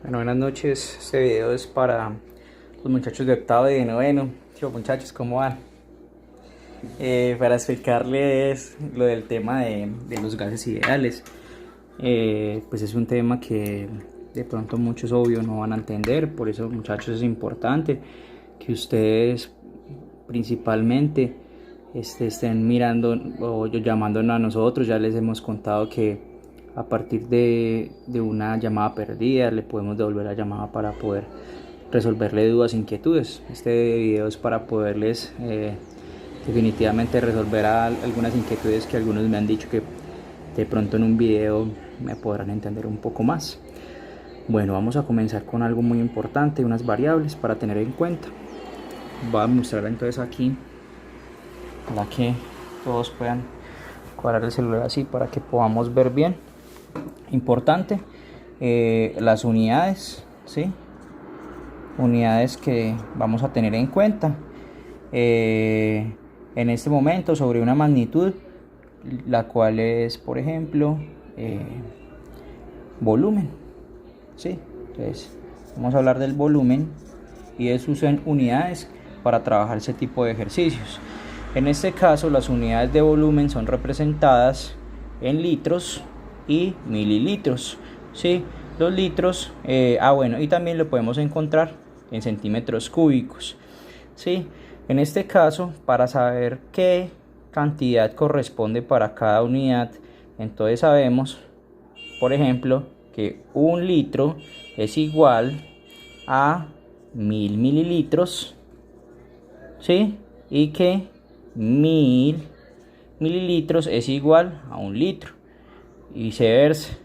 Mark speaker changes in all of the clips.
Speaker 1: Bueno, buenas noches. Este video es para los muchachos de octavo y de noveno. Chicos, muchachos, ¿cómo van? Para explicarles lo del tema de los gases ideales. Pues es un tema que de pronto muchos obvios no van a entender. Por eso, muchachos, es importante que ustedes principalmente estén mirando o llamándonos a nosotros. Ya les hemos contado que a partir de una llamada perdida le podemos devolver la llamada para poder resolverle dudas, inquietudes. Este video es para poderles definitivamente resolver algunas inquietudes que algunos me han dicho que de pronto en un video me podrán entender un poco más. Bueno, vamos a comenzar con algo muy importante, unas variables para tener en cuenta. Voy a mostrar entonces aquí para que todos puedan cuadrar el celular así para que podamos ver bien. Importante, las unidades, ¿sí? Unidades que vamos a tener en cuenta en este momento sobre una magnitud, la cual es, por ejemplo, volumen, ¿sí? Entonces vamos a hablar del volumen y de sus unidades para trabajar ese tipo de ejercicios. En este caso, las unidades de volumen son representadas en litros y mililitros, ¿sí? Los litros, bueno, y también lo podemos encontrar en centímetros cúbicos, ¿sí? En este caso, para saber qué cantidad corresponde para cada unidad, entonces sabemos, por ejemplo, que un litro es igual a 1000 mililitros, ¿sí? Y que 1000 mililitros es igual a un litro. Y viceversa,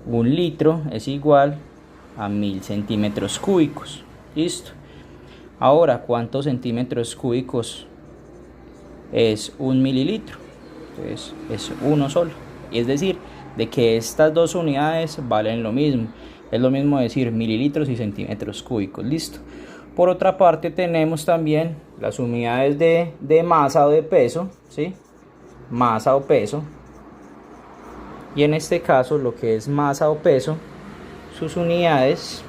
Speaker 1: un litro es igual a 1000 centímetros cúbicos. Listo. Ahora, ¿cuántos centímetros cúbicos es un mililitro? Entonces es uno solo. Es decir, de que estas dos unidades valen lo mismo. Es lo mismo decir mililitros y centímetros cúbicos. Listo. Por otra parte, tenemos también las unidades de masa o de peso, ¿sí? Masa o peso. Y en este caso, lo que es masa o peso, sus unidades,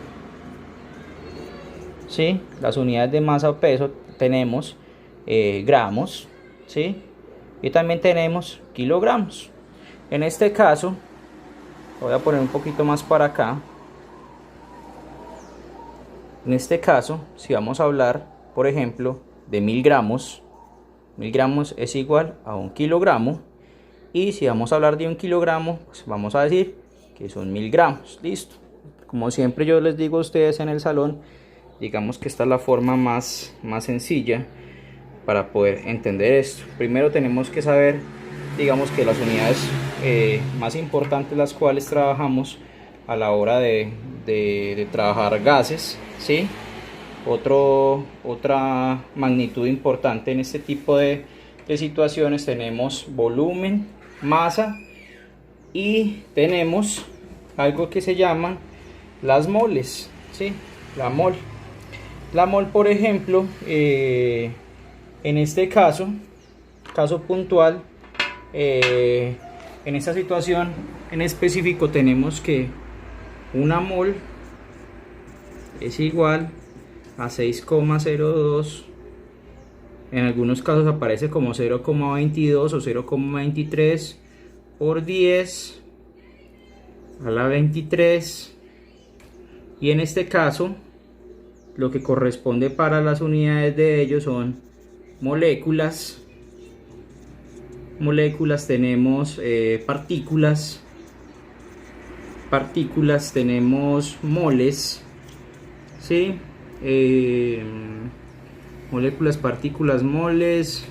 Speaker 1: ¿sí? Las unidades de masa o peso tenemos gramos, ¿sí? Y también tenemos kilogramos. En este caso, voy a poner un poquito más para acá. En este caso, si vamos a hablar, por ejemplo, de 1000 gramos es igual a 1 kilogramo. Y si vamos a hablar de 1 kilogramo, pues vamos a decir que son 1000 gramos. Listo. Como siempre yo les digo a ustedes en el salón, digamos que esta es la forma más sencilla para poder entender esto. Primero tenemos que saber, digamos que las unidades más importantes las cuales trabajamos a la hora de trabajar gases, ¿sí? Otra magnitud importante en este tipo de situaciones tenemos volumen, masa y tenemos algo que se llaman las moles, ¿sí? La mol, por ejemplo, en este caso puntual, en esta situación en específico tenemos que una mol es igual a 6,02. En algunos casos aparece como 0,22 o 0,23 por 10 a la 23. Y en este caso, lo que corresponde para las unidades de ellos son moléculas. Moléculas tenemos partículas. Partículas tenemos moles, ¿sí? Moléculas, partículas, moles.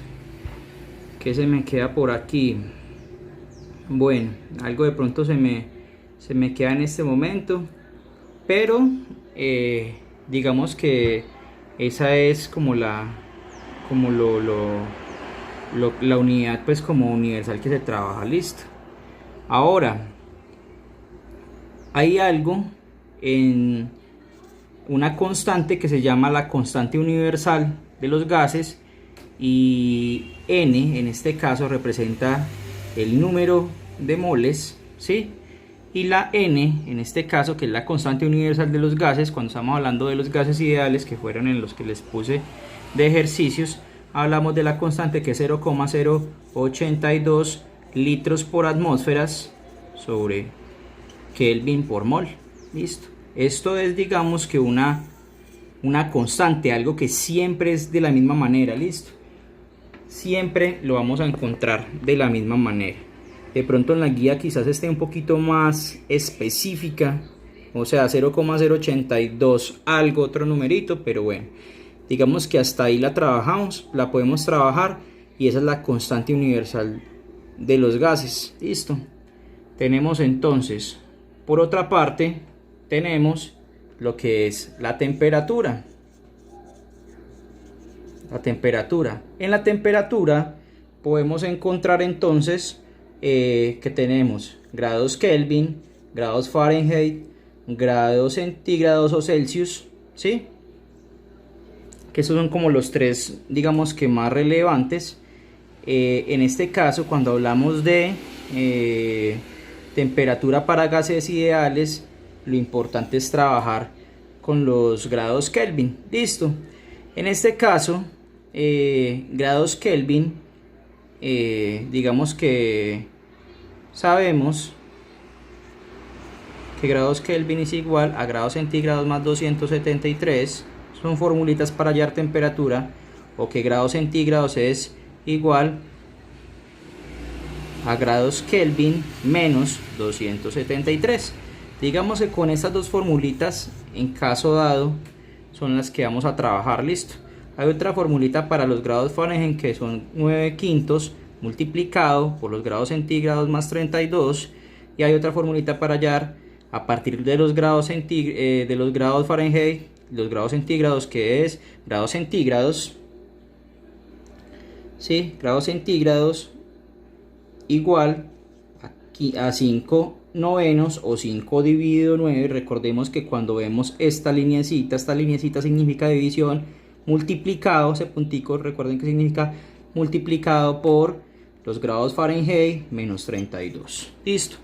Speaker 1: ¿Qué se me queda por aquí? Bueno, algo de pronto se me queda en este momento, pero digamos que esa es como la unidad, pues, como universal que se trabaja. Listo. Ahora hay algo en una constante que se llama la constante universal de los gases, y N en este caso representa el número de moles, ¿sí? y la N, en este caso, que es la constante universal de los gases, cuando estamos hablando de los gases ideales, que fueron en los que les puse de ejercicios, hablamos de la constante que es 0,082 litros por atmósferas sobre Kelvin por mol. Listo. Esto es, digamos, que una constante, algo que siempre es de la misma manera. Listo. Siempre lo vamos a encontrar de la misma manera. De pronto en la guía quizás esté un poquito más específica, o sea, 0,082 algo, otro numerito, pero bueno, digamos que hasta ahí la trabajamos, la podemos trabajar, y esa es la constante universal de los gases. Listo. Tenemos entonces, por otra parte, tenemos lo que es la temperatura. En la temperatura podemos encontrar entonces que tenemos grados Kelvin, grados Fahrenheit, grados centígrados o Celsius, ¿sí? Que esos son como los tres, digamos, que más relevantes. En este caso, cuando hablamos de temperatura para gases ideales, lo importante es trabajar con los grados Kelvin. Listo. En este caso, grados Kelvin, digamos que sabemos que grados Kelvin es igual a grados centígrados más 273. Son formulitas para hallar temperatura, o que grados centígrados es igual a grados Kelvin menos 273. Digamos que con estas dos formulitas, en caso dado, son las que vamos a trabajar. Listo. Hay otra formulita para los grados Fahrenheit, que son 9/5 multiplicado por los grados centígrados más 32, y hay otra formulita para hallar a partir de los grados Fahrenheit, los grados centígrados, que es grados centígrados, ¿sí? Grados centígrados igual a 5 novenos o 5 dividido 9. Recordemos que cuando vemos esta lineecita significa división, multiplicado, ese puntico, recuerden que significa multiplicado por los grados Fahrenheit menos 32. Listo.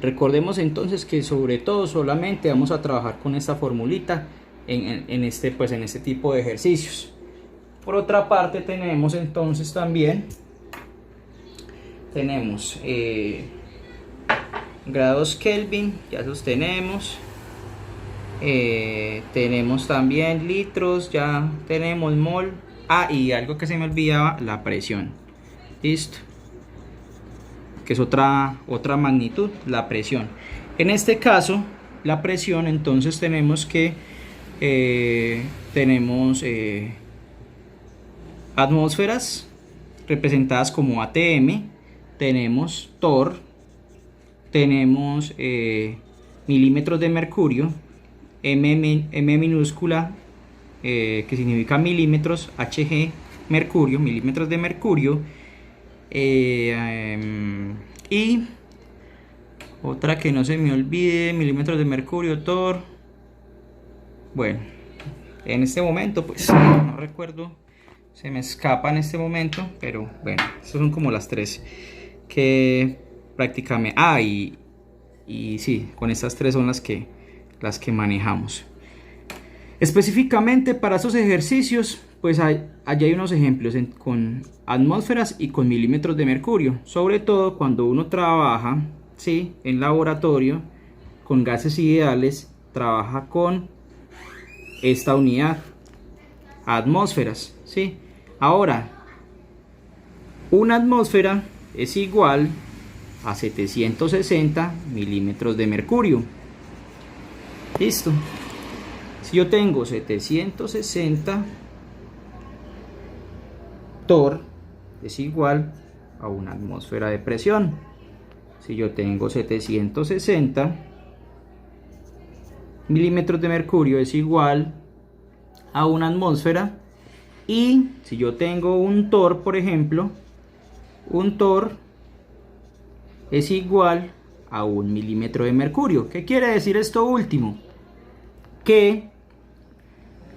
Speaker 1: Recordemos entonces que sobre todo solamente vamos a trabajar con esta formulita en este tipo de ejercicios. Por otra parte, tenemos entonces también grados Kelvin, ya los tenemos. Tenemos también litros, ya tenemos mol. Y algo que se me olvidaba, la presión. Listo. Que es otra magnitud, la presión. En este caso, la presión, entonces tenemos que atmósferas representadas como ATM, tenemos torr, tenemos milímetros de mercurio, M minúscula, que significa milímetros, Hg, mercurio, milímetros de mercurio, y otra que no se me olvide, milímetros de mercurio, torr. Bueno, en este momento pues no recuerdo, se me escapa en este momento, pero bueno, estas son como las tres que prácticamente y sí, con estas tres son las que manejamos. Específicamente para estos ejercicios, pues allá hay unos ejemplos con atmósferas y con milímetros de mercurio, sobre todo cuando uno trabaja, ¿sí?, en laboratorio con gases ideales, trabaja con esta unidad, atmósferas, ¿sí? Ahora, una atmósfera es igual a 760 milímetros de mercurio. Listo. Si yo tengo 760 torr, es igual a una atmósfera de presión. Si yo tengo 760 milímetros de mercurio, es igual a una atmósfera. Y si yo tengo un torr, por ejemplo, un torr es igual a 1 milímetro de mercurio. ¿Qué quiere decir esto último? Que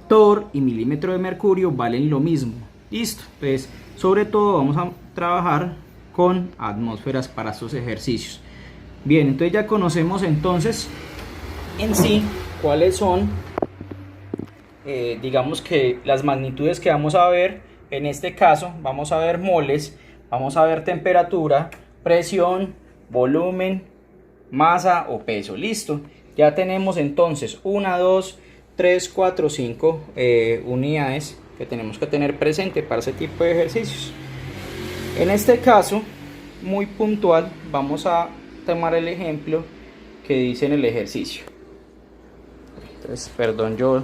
Speaker 1: torr y milímetro de mercurio valen lo mismo. Listo. Entonces, sobre todo vamos a trabajar con atmósferas para estos ejercicios. Bien, entonces ya conocemos entonces en sí cuáles son, digamos que las magnitudes que vamos a ver. En este caso vamos a ver moles, vamos a ver temperatura, presión, volumen, masa o peso. Listo, ya tenemos entonces 1, 2, 3, 4, 5 unidades que tenemos que tener presente para ese tipo de ejercicios. En este caso muy puntual vamos a tomar el ejemplo que dice en el ejercicio. Entonces, perdón, yo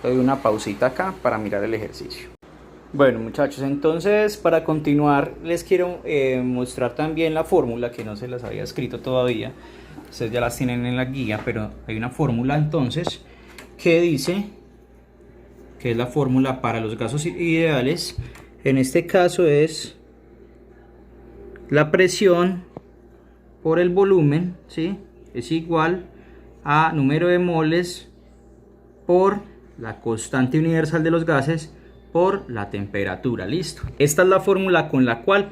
Speaker 1: doy una pausita acá para mirar el ejercicio. Bueno, muchachos, entonces para continuar les quiero mostrar también la fórmula, que no se las había escrito todavía. Ustedes ya las tienen en la guía, pero hay una fórmula entonces que dice que es la fórmula para los gases ideales. En este caso es la presión por el volumen, ¿sí? Es igual a número de moles por la constante universal de los gases por la temperatura. Listo, esta es la fórmula con la cual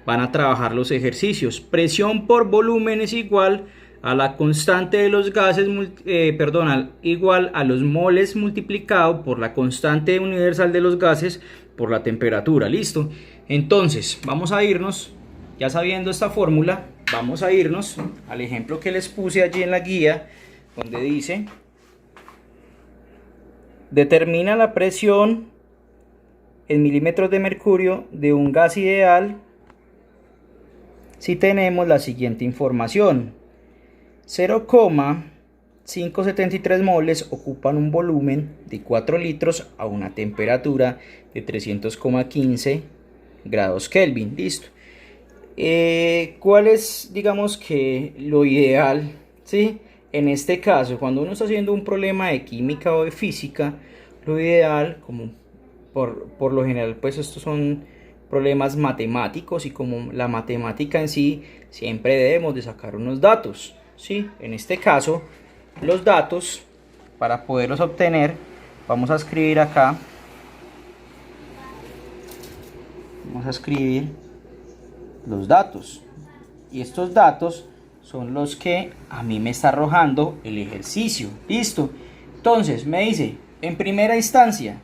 Speaker 1: van a trabajar los ejercicios. Presión por volumen es igual a la constante de los gases, igual a los moles multiplicado por la constante universal de los gases por la temperatura. Listo, entonces vamos a irnos, ya sabiendo esta fórmula, vamos a irnos al ejemplo que les puse allí en la guía, donde dice: determina la presión en milímetros de mercurio de un gas ideal si tenemos la siguiente información: 0,573 moles ocupan un volumen de 4 litros a una temperatura de 300,15 grados Kelvin. Listo. ¿Cuál es, digamos que, lo ideal? ¿Sí? En este caso, cuando uno está haciendo un problema de química o de física, lo ideal, como por lo general, pues estos son problemas matemáticos, y como la matemática en sí, siempre debemos de sacar unos datos, ¿sí? En este caso, los datos, para poderlos obtener, vamos a escribir acá, vamos a escribir los datos, y estos datos son los que a mí me está arrojando el ejercicio. Listo, entonces me dice, en primera instancia,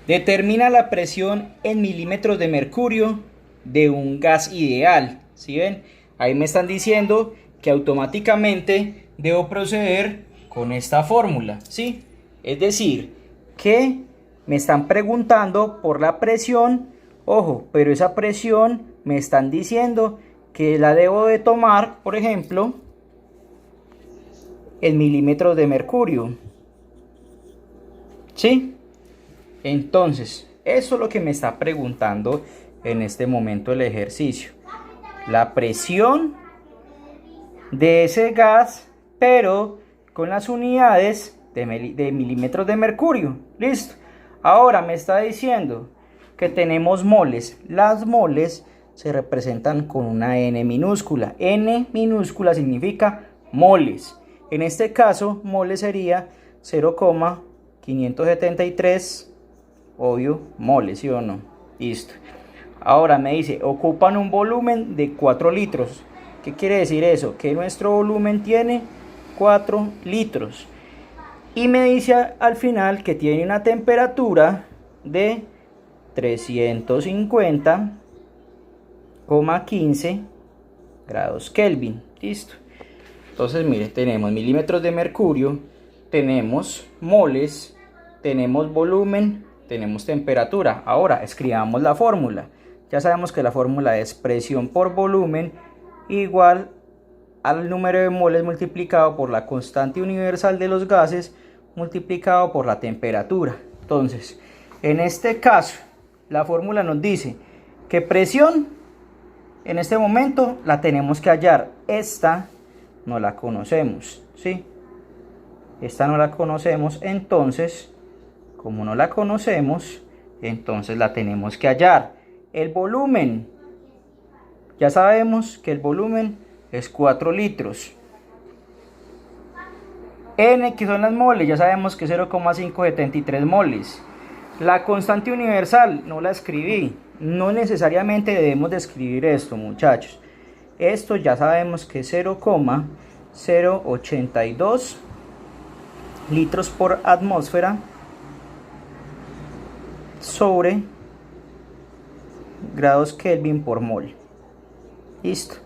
Speaker 1: determina la presión en milímetros de mercurio de un gas ideal. ¿Sí ven? Ahí me están diciendo que automáticamente debo proceder con esta fórmula, ¿sí? Es decir, que me están preguntando por la presión, ojo, pero esa presión me están diciendo que la debo de tomar, por ejemplo, en milímetros de mercurio, ¿sí? Entonces, eso es lo que me está preguntando en este momento el ejercicio. La presión de ese gas, pero con las unidades de milímetros de mercurio. Listo. Ahora me está diciendo que tenemos moles. Las moles se representan con una N minúscula. N minúscula significa moles. En este caso, moles sería 0,573, obvio, moles, ¿sí o no? Listo. Ahora me dice, ocupan un volumen de 4 litros. ¿Qué quiere decir eso? Que nuestro volumen tiene 4 litros. Y me dice al final que tiene una temperatura de 350,15 grados Kelvin. Listo. Entonces, mire, tenemos milímetros de mercurio, tenemos moles, tenemos volumen, tenemos temperatura. Ahora escribamos la fórmula. Ya sabemos que la fórmula es presión por volumen igual al número de moles multiplicado por la constante universal de los gases multiplicado por la temperatura. Entonces, en este caso, la fórmula nos dice que presión en este momento la tenemos que hallar. Esta no la conocemos, ¿sí? Esta no la conocemos, entonces, como no la conocemos, entonces la tenemos que hallar. El volumen, ya sabemos que el volumen es 4 litros. N, que son las moles, ya sabemos que es 0,573 moles. La constante universal no la escribí. No necesariamente debemos de escribir esto, muchachos. Esto ya sabemos que es 0,082 litros por atmósfera sobre grados Kelvin por mol. Listo.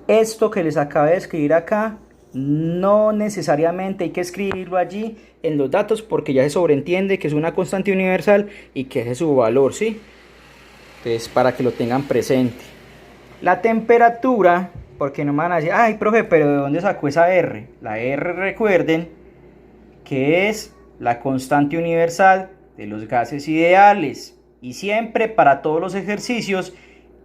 Speaker 1: Esto que les acabo de escribir acá, no necesariamente hay que escribirlo allí en los datos, porque ya se sobreentiende que es una constante universal y que ese es su valor, ¿sí? Entonces, para que lo tengan presente. La temperatura, porque no me van a decir, ay, profe, pero ¿de dónde sacó esa R? La R, recuerden, que es la constante universal de los gases ideales. Y siempre, para todos los ejercicios,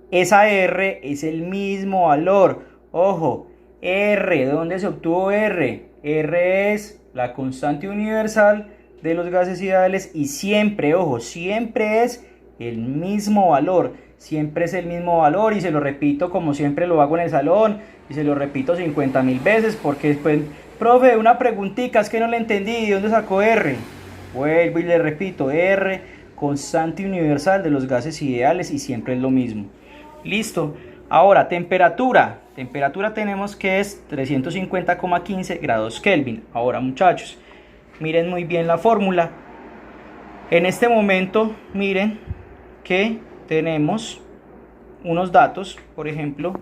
Speaker 1: esa R es el mismo valor. Ojo, R, ¿de dónde se obtuvo R? R es la constante universal de los gases ideales y siempre, ojo, siempre es el mismo valor. Siempre es el mismo valor y se lo repito como siempre lo hago en el salón y se lo repito 50.000 veces porque después, profe, una preguntita, es que no le entendí, ¿de dónde sacó R? Vuelvo y le repito, R, constante universal de los gases ideales y siempre es lo mismo. Listo. Ahora, temperatura. Temperatura tenemos que es 350,15 grados Kelvin. Ahora, muchachos, miren muy bien la fórmula. En este momento, miren que tenemos unos datos. Por ejemplo,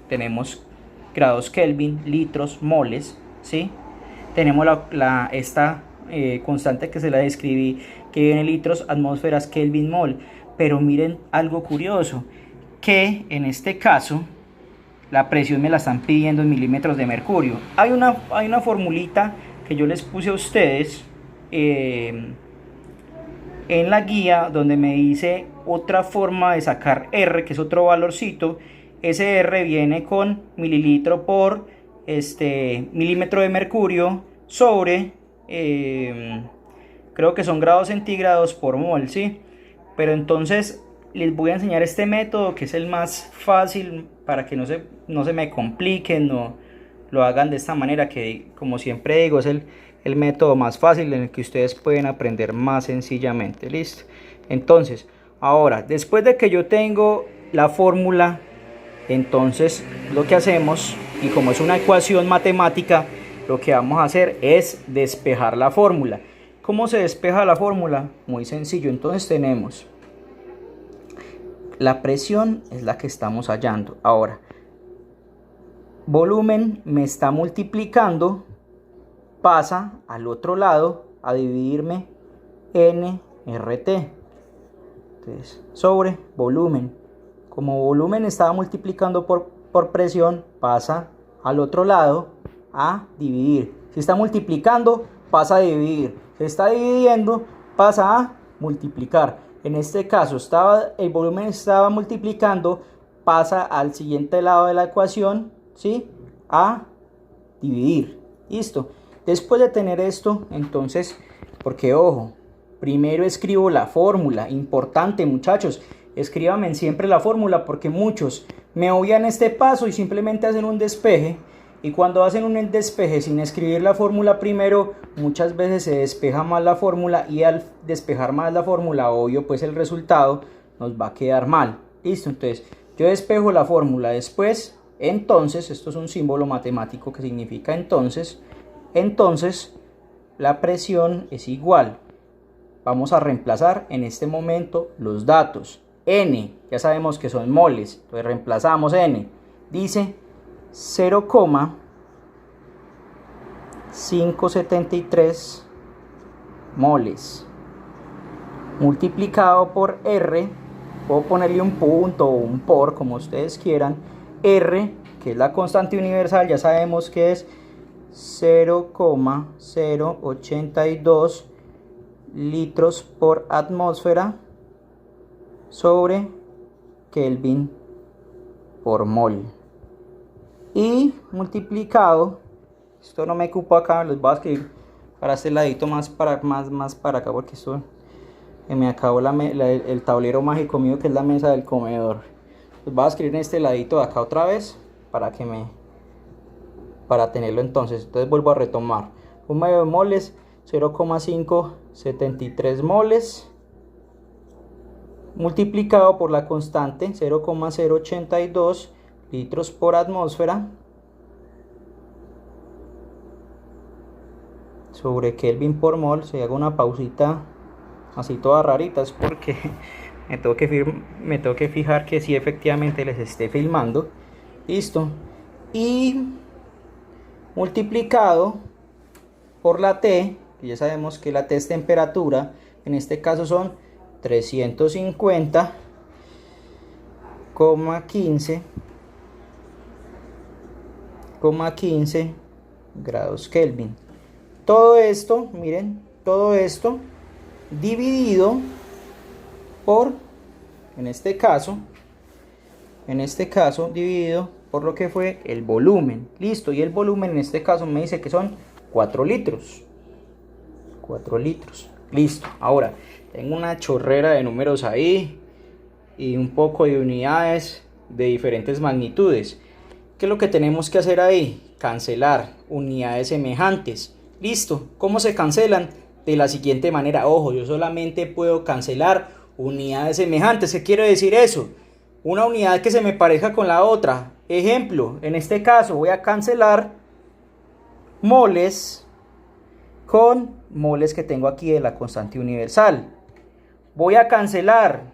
Speaker 1: tenemos grados Kelvin, litros, moles, ¿sí? Tenemos esta constante que se la describí, que viene litros, atmósferas, Kelvin, mol. Pero miren algo curioso, que en este caso la presión me la están pidiendo en milímetros de mercurio. Hay una formulita que yo les puse a ustedes en la guía, donde me dice otra forma de sacar R, que es otro valorcito. Ese R viene con mililitro por milímetro de mercurio sobre creo que son grados centígrados por mol, ¿sí? Pero entonces les voy a enseñar este método, que es el más fácil, para que no se me compliquen, no lo hagan de esta manera, que como siempre digo es el método más fácil en el que ustedes pueden aprender más sencillamente. Listo. Entonces, ahora, después de que yo tengo la fórmula, entonces lo que hacemos, y como es una ecuación matemática, lo que vamos a hacer es despejar la fórmula. ¿Cómo se despeja la fórmula? Muy sencillo. Entonces tenemos la presión, es la que estamos hallando. Ahora, volumen me está multiplicando, pasa al otro lado a dividirme nRT. Entonces, sobre volumen. Como volumen estaba multiplicando por presión, pasa al otro lado a dividir. Si está multiplicando, pasa a dividir. Si está dividiendo, pasa a multiplicar. En este caso, el volumen estaba multiplicando, pasa al siguiente lado de la ecuación, ¿sí? A dividir. Listo. Después de tener esto, entonces, porque ojo, primero escribo la fórmula. Importante, muchachos, escríbanme siempre la fórmula, porque muchos me obvian este paso y simplemente hacen un despeje. Y cuando hacen un despeje sin escribir la fórmula primero, muchas veces se despeja mal la fórmula, y al despejar mal la fórmula, obvio, pues el resultado nos va a quedar mal. Listo, entonces yo despejo la fórmula, después, entonces, esto es un símbolo matemático que significa entonces la presión es igual. Vamos a reemplazar en este momento los datos. N, ya sabemos que son moles, entonces reemplazamos N. Dice 0,573 moles multiplicado por R, puedo ponerle un punto o un por, como ustedes quieran. R, que es la constante universal, ya sabemos que es 0,082 litros por atmósfera sobre Kelvin por mol. Y multiplicado, esto no me ocupo acá, les voy a escribir para este ladito más para acá, porque esto me acabó el tablero mágico mío, que es la mesa del comedor. Les voy a escribir en este ladito de acá otra vez para tenerlo. Entonces vuelvo a retomar. Un medio de moles, 0,573 moles multiplicado por la constante 0,082 litros por atmósfera sobre Kelvin por mol. Se haga una pausita así toda rarita, es porque me tengo que fijar que sí efectivamente les esté filmando. Listo. Y multiplicado por la T, que ya sabemos que la T es temperatura, en este caso son 350,15 grados Kelvin. Todo esto, miren, todo esto dividido por, en este caso, dividido por lo que fue el volumen. Listo, y el volumen en este caso me dice que son 4 litros. 4 litros. Listo. Ahora, tengo una chorrera de números ahí y un poco de unidades de diferentes magnitudes. ¿Qué es lo que tenemos que hacer ahí? Cancelar unidades semejantes. Listo. ¿Cómo se cancelan? De la siguiente manera. Ojo, yo solamente puedo cancelar unidades semejantes. ¿Qué quiere decir eso? Una unidad que se me parezca con la otra. Ejemplo, en este caso voy a cancelar moles con moles que tengo aquí de la constante universal. Voy a cancelar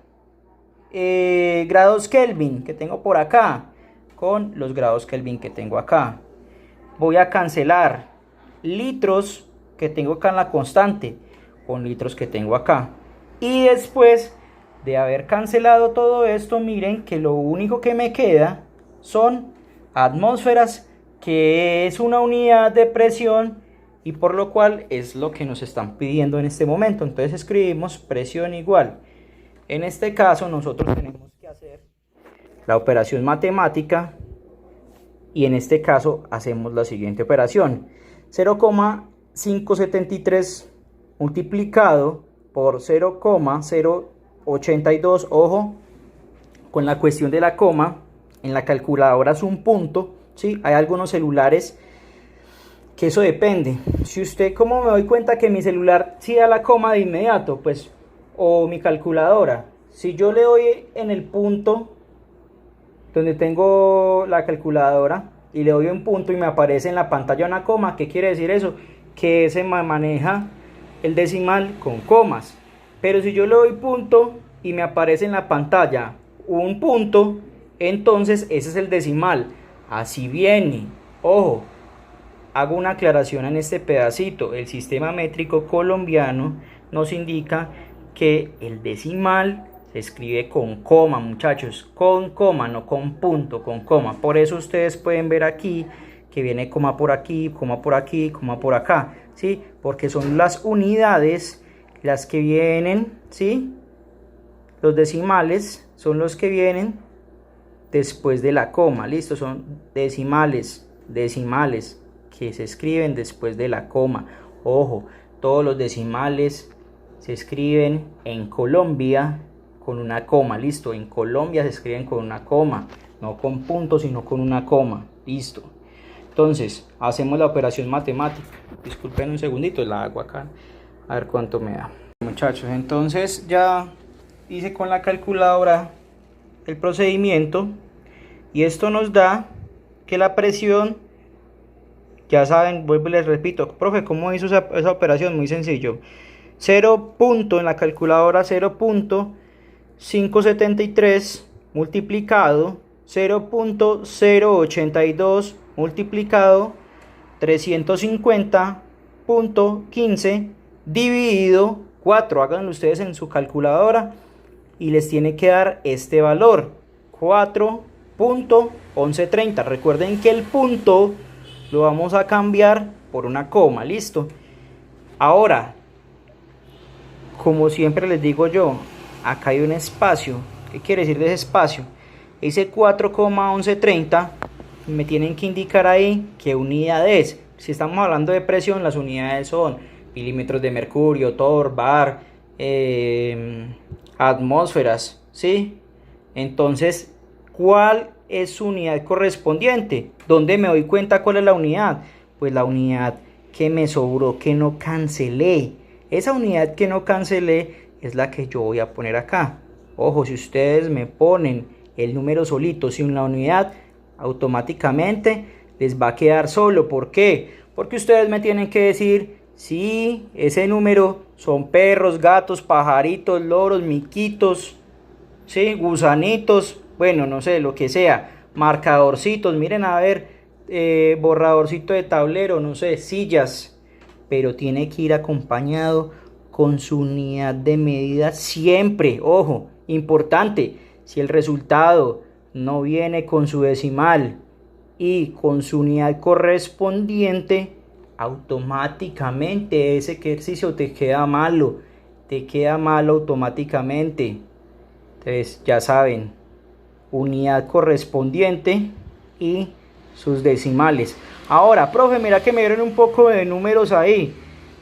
Speaker 1: grados Kelvin que tengo por acá con los grados Kelvin que tengo acá. Voy a cancelar litros que tengo acá en la constante con litros que tengo acá. Y después de haber cancelado todo esto, miren que lo único que me queda son atmósferas, que es una unidad de presión y por lo cual es lo que nos están pidiendo en este momento. Entonces escribimos presión igual. En este caso nosotros tenemos que hacer la operación matemática y en este caso hacemos la siguiente operación: 0,573 multiplicado por 0,082. Ojo con la cuestión de la coma, en la calculadora es un punto, ¿sí? Hay algunos celulares que eso depende. Si usted, ¿cómo me doy cuenta que mi celular sí da la coma de inmediato? Pues, o mi calculadora, si yo le doy en el punto donde tengo la calculadora y le doy un punto y me aparece en la pantalla una coma, ¿qué quiere decir eso? Que se maneja el decimal con comas. Pero si yo le doy punto y me aparece en la pantalla un punto, entonces ese es el decimal. Así viene. Ojo, hago una aclaración en este pedacito. El sistema métrico colombiano nos indica que el decimal se escribe con coma, muchachos, con coma, no con punto, con coma. Por eso ustedes pueden ver aquí que viene coma por aquí, coma por aquí, coma por acá, ¿sí? Porque son las unidades las que vienen, ¿sí? Los decimales son los que vienen después de la coma. Listo, son decimales que se escriben después de la coma. Ojo, todos los decimales se escriben en Colombia con una coma. Listo, en Colombia se escriben con una coma, no con puntos, sino con una coma. Listo. Entonces, hacemos la operación matemática. Disculpen un segundito, la hago acá. A ver cuánto me da. Muchachos, entonces ya hice con la calculadora el procedimiento y esto nos da que la presión, ya saben, vuelvo y les repito, profe, ¿cómo hizo esa operación? Muy sencillo. 0. En la calculadora 0.573 multiplicado 0.082 multiplicado 350.15 dividido 4. Háganlo ustedes en su calculadora y les tiene que dar este valor, 4.1130. Recuerden que el punto lo vamos a cambiar por una coma. Listo. Ahora, como siempre les digo yo, acá hay un espacio. ¿Qué quiere decir de ese espacio? Ese 4.1130 me tienen que indicar ahí qué unidad es. Si estamos hablando de presión, las unidades son milímetros de mercurio, torr, bar, atmósferas, ¿sí? Entonces, ¿cuál es su unidad correspondiente? ¿Dónde me doy cuenta cuál es la unidad? Pues la unidad que me sobró, que no cancelé. Esa unidad que no cancelé es la que yo voy a poner acá. Ojo, si ustedes me ponen el número solito sin la unidad, automáticamente les va a quedar solo. ¿Por qué? Porque ustedes me tienen que decir si ese número son perros, gatos, pajaritos, loros, miquitos, ¿sí? Gusanitos, bueno, no sé, lo que sea, marcadorcitos, miren a ver, borradorcito de tablero, no sé, sillas, pero tiene que ir acompañado con su unidad de medida siempre. Ojo, importante, si el resultado no viene con su decimal y con su unidad correspondiente, automáticamente ese ejercicio te queda malo automáticamente. Entonces ya saben, unidad correspondiente y sus decimales. Ahora, profe, mira que me dieron un poco de números ahí.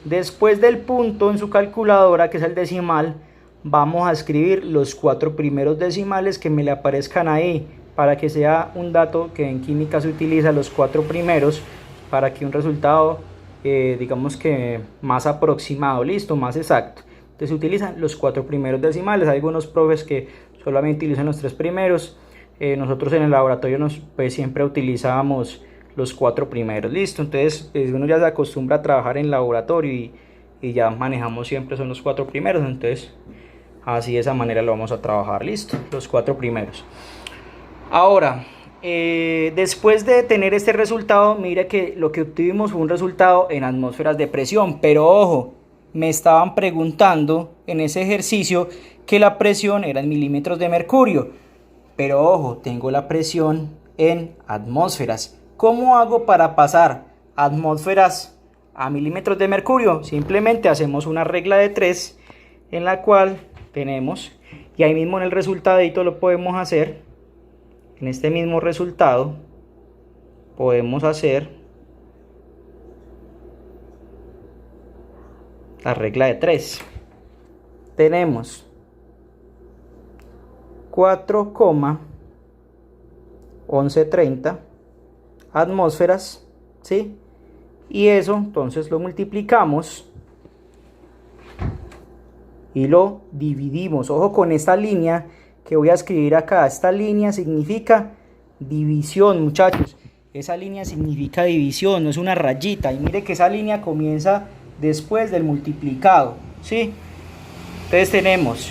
Speaker 1: Después del punto en su calculadora, que es el decimal, vamos a escribir los 4 primeros decimales que me le aparezcan ahí, para que sea un dato que en química se utiliza, los 4 primeros, para que un resultado, digamos que más aproximado, listo, más exacto. Entonces se utilizan los 4 primeros decimales. Hay algunos profes que solamente utilizan los 3 primeros. Nosotros en el laboratorio pues siempre utilizábamos los 4 primeros, listo. Entonces pues uno ya se acostumbra a trabajar en laboratorio y ya manejamos siempre son los 4 primeros. Entonces así de esa manera lo vamos a trabajar, listo, los 4 primeros. Ahora, después de tener este resultado, mire que lo que obtuvimos fue un resultado en atmósferas de presión, pero ojo, me estaban preguntando en ese ejercicio que la presión era en milímetros de mercurio, pero ojo, tengo la presión en atmósferas. ¿Cómo hago para pasar atmósferas a milímetros de mercurio? Simplemente hacemos una regla de 3 en la cual tenemos, y ahí mismo en el resultadito lo podemos hacer, en este mismo resultado podemos hacer la regla de 3. Tenemos 4,1130 atmósferas, ¿sí? Y eso entonces lo multiplicamos y lo dividimos. Ojo con esta línea que voy a escribir acá. Esta línea significa división, muchachos. Esa línea significa división, no es una rayita. Y mire que esa línea comienza después del multiplicado, ¿sí? Entonces tenemos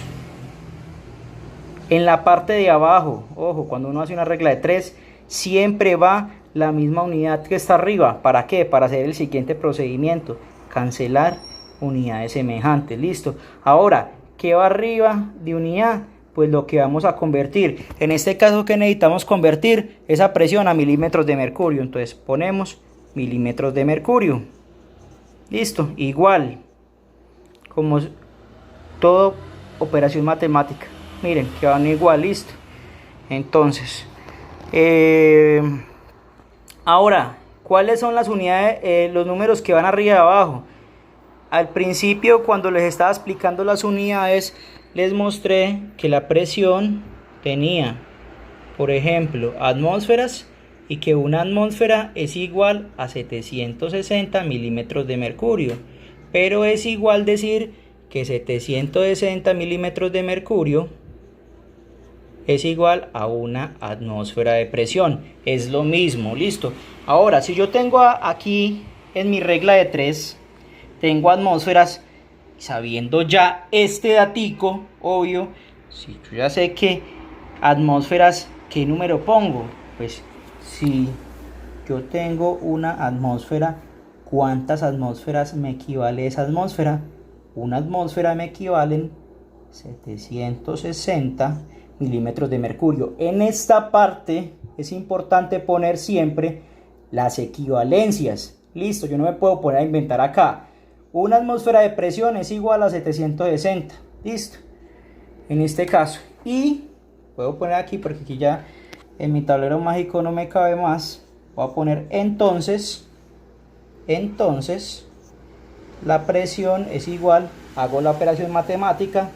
Speaker 1: en la parte de abajo, ojo, cuando uno hace una regla de 3, siempre va la misma unidad que está arriba. ¿Para qué? Para hacer el siguiente procedimiento, cancelar unidades semejantes, listo. Ahora, ¿qué va arriba de unidad? Pues lo que vamos a convertir. En este caso, ¿qué necesitamos convertir? Esa presión a milímetros de mercurio. Entonces ponemos milímetros de mercurio. Listo, igual como toda operación matemática. Miren que van igual, listo. Entonces, ahora, ¿cuáles son las unidades, los números que van arriba y abajo? Al principio, cuando les estaba explicando las unidades, les mostré que la presión tenía, por ejemplo, atmósferas, y que una atmósfera es igual a 760 milímetros de mercurio. Pero es igual decir que 760 milímetros de mercurio es igual a una atmósfera de presión. Es lo mismo, listo. Ahora, si yo tengo aquí en mi regla de 3, tengo atmósferas, sabiendo ya este datico, obvio, si yo ya sé que atmósferas, ¿qué número pongo? Pues si yo tengo una atmósfera, ¿cuántas atmósferas me equivale esa atmósfera? Una atmósfera me equivalen 760 milímetros de mercurio. En esta parte es importante poner siempre las equivalencias. Listo, yo no me puedo poner a inventar acá. Una atmósfera de presión es igual a 760. Listo. En este caso. Y puedo poner aquí porque aquí ya en mi tablero mágico no me cabe más. Voy a poner entonces la presión es igual, hago la operación matemática,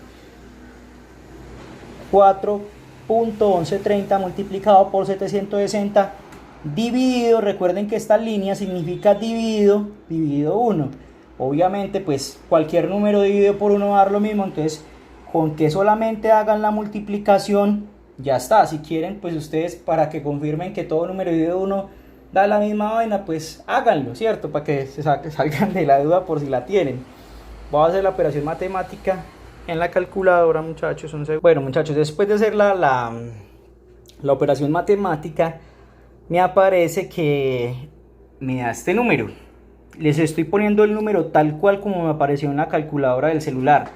Speaker 1: 4.1130 multiplicado por 760 dividido, recuerden que esta línea significa dividido 1. Obviamente pues cualquier número dividido por 1 va a dar lo mismo, entonces con que solamente hagan la multiplicación ya está. Si quieren, pues ustedes, para que confirmen que todo número de 1 da la misma vaina, pues háganlo, ¿cierto? Para que se salgan de la duda por si la tienen. Voy a hacer la operación matemática en la calculadora, muchachos. Bueno, muchachos, después de hacer la operación matemática, me aparece que me da este número. Les estoy poniendo el número tal cual como me apareció en la calculadora del celular,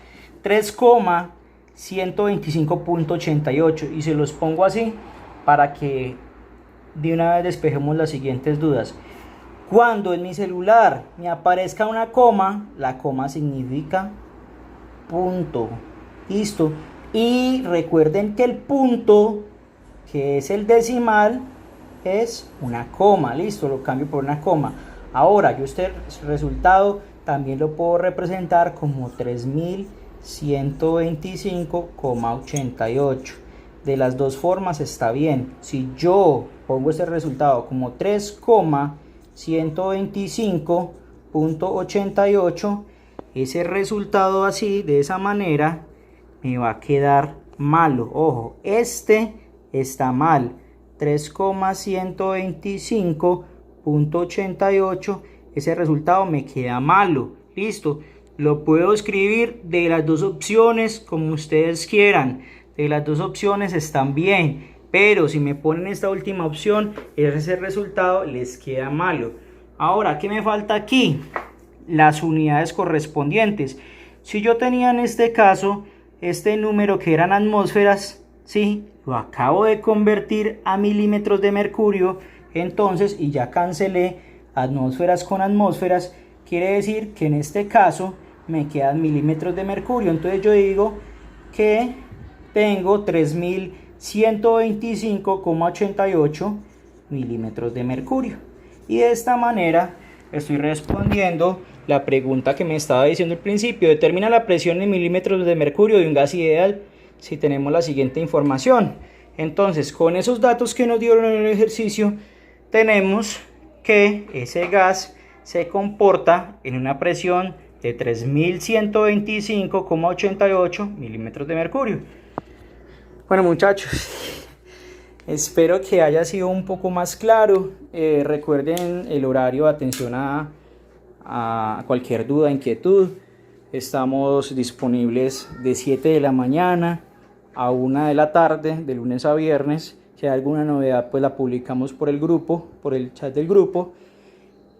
Speaker 1: 3,125.88, y se los pongo así para que de una vez despejemos las siguientes dudas. Cuando en mi celular me aparezca una coma, la coma significa punto. Listo. Y recuerden que el punto, que es el decimal, es una coma. Listo, lo cambio por una coma. Ahora yo este resultado también lo puedo representar como 3125,88. De las dos formas está bien. Si yo pongo este resultado como 3,125.88, ese resultado así, de esa manera, me va a quedar malo. Ojo, este está mal. 3,125.88, ese resultado me queda malo. Listo, lo puedo escribir de las dos opciones como ustedes quieran. De las dos opciones están bien, pero si me ponen esta última opción, ese resultado les queda malo. Ahora, ¿qué me falta aquí? Las unidades correspondientes. Si yo tenía en este caso este número que eran atmósferas, ¿sí?, lo acabo de convertir a milímetros de mercurio, entonces, y ya cancelé atmósferas con atmósferas, quiere decir que en este caso me quedan milímetros de mercurio. Entonces yo digo que tengo 3125,88 milímetros de mercurio. Y de esta manera estoy respondiendo la pregunta que me estaba diciendo al principio. Determina la presión en milímetros de mercurio de un gas ideal si tenemos la siguiente información. Entonces, con esos datos que nos dieron en el ejercicio, tenemos que ese gas se comporta en una presión de 3125,88 milímetros de mercurio. Bueno, muchachos, espero que haya sido un poco más claro. Recuerden el horario, atención a cualquier duda, inquietud. Estamos disponibles de 7 de la mañana a 1 de la tarde, de lunes a viernes. Si hay alguna novedad, pues la publicamos por el grupo, por el chat del grupo,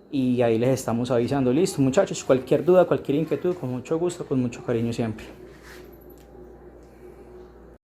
Speaker 1: y ahí les estamos avisando. Listo, muchachos, cualquier duda, cualquier inquietud, con mucho gusto, con mucho cariño siempre.